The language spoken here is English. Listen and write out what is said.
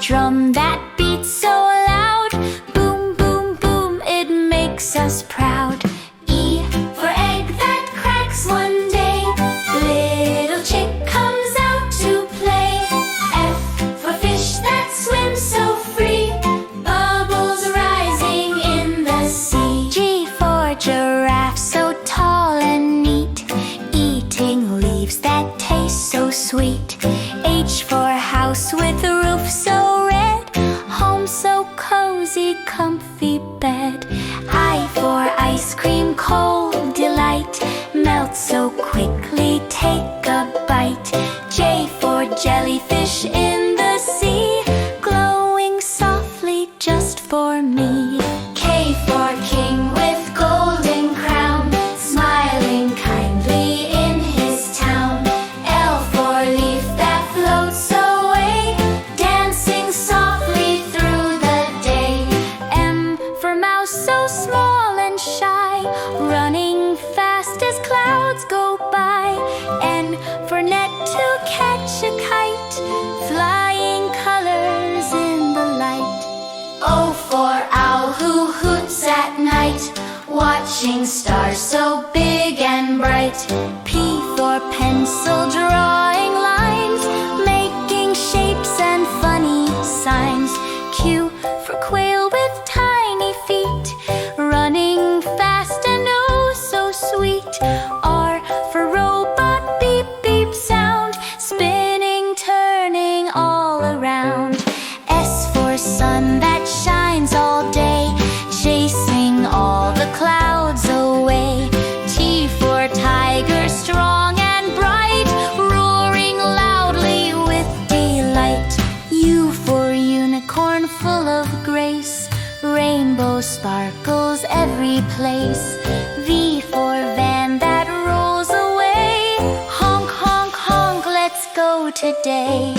drum that beats so loud. Boom, boom, boom, it makes us proud. E for egg that cracks one day. Little chick comes out to play. F for fish that swims so free. Bubbles rising in the sea. G for giraffe so tall and neat, eating leaves that taste so sweet. H for house with a roof so red, home so cozy, comfy bed. I for ice cream, cold delight, melts so quickly, take a bite. J for jellyfish in the sea, glowing softly just for me. K for king with golden crown, smiling kindly in his town. L for leaf that floats away, dancing softly through the day. M for mouse so small and shy, running fast as clouds go by. N for net to catch a kite, flying colors in the light. O for owl who hoots at night, watching stars so big and bright. P for pencil drawing lines, making shapes and funny signs. Q for quail with tiny feet, running fast and oh so sweet. R for robot, beep beep sound, spinning, turning all around. S for sun that shines all day, chasing all the clouds away. T for tiger strong and bright, roaring loudly with delight. U for unicorn full of grace, rainbow sparkles every place. V for van that rolls away, honk honk honk, let's go today.